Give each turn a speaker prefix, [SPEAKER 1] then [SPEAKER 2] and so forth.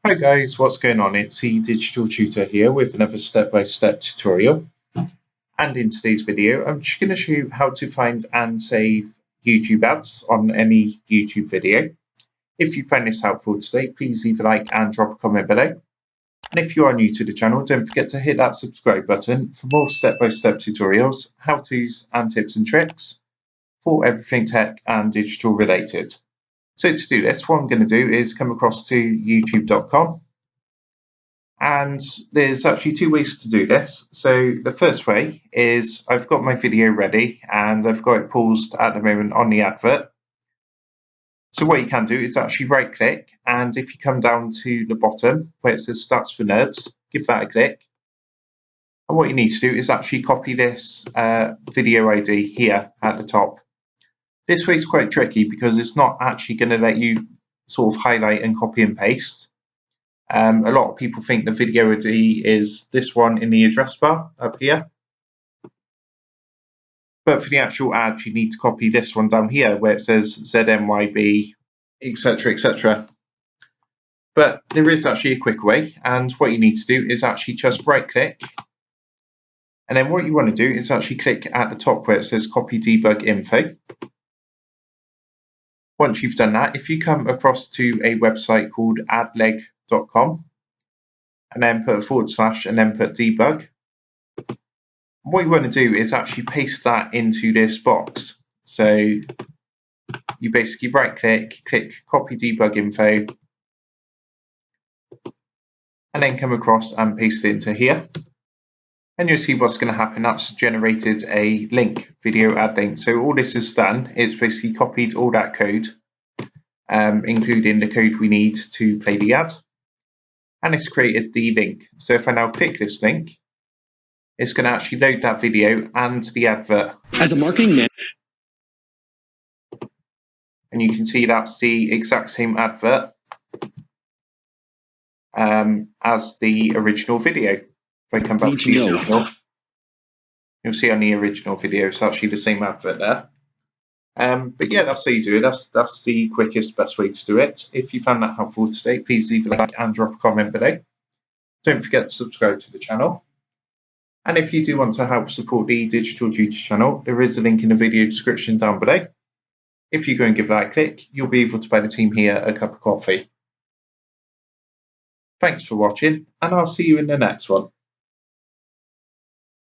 [SPEAKER 1] Hi guys, what's going on? It's the Digital Tutor here with another step-by-step tutorial. And in today's video, I'm just going to show you how to find and save YouTube ads on any YouTube video. If you find this helpful today, please leave a like and drop a comment below. And if you are new to the channel, don't forget to hit that subscribe button for more step-by-step tutorials, how-tos and tips and tricks for everything tech and digital related. So to do this, what I'm going to do is come across to youtube.com. And there's actually two ways to do this. So the first way is I've got my video ready and I've got it paused at the moment on the advert. So what you can do is actually right click, and if you come down to the bottom where it says Stats for Nerds, give that a click. And what you need to do is actually copy this video ID here at the top. This way is quite tricky because it's not actually going to let you sort of highlight and copy and paste. A lot of people think the video ID is this one in the address bar up here. But for the actual ad, you need to copy this one down here where it says ZMYB, etc., etc. But there is actually a quick way, and what you need to do is actually just right click. And then what you want to do is actually click at the top where it says Copy Debug Info. Once you've done that, if you come across to a website called adleg.com, and then put / and then put debug. What you want to do is actually paste that into this box. So you basically right click, click copy debug info, and then come across and paste it into here. And you'll see what's going to happen. That's generated a link, video ad link. So all this is done, it's basically copied all that code, including the code we need to play the ad. And it's created the link. So if I now click this link, it's going to actually load that video and the advert.
[SPEAKER 2] As a marketing man,
[SPEAKER 1] and you can see that's the exact same advert as the original video. If I come back to the original, you'll see on the original video it's actually the same advert there. But yeah, that's how you do it. That's the quickest, best way to do it. If you found that helpful today, please leave a like and drop a comment below. Don't forget to subscribe to the channel. And if you do want to help support the Digital Tutor channel, there is a link in the video description down below. If you go and give that a click, you'll be able to buy the team here a cup of coffee. Thanks for watching, and I'll see you in the next one.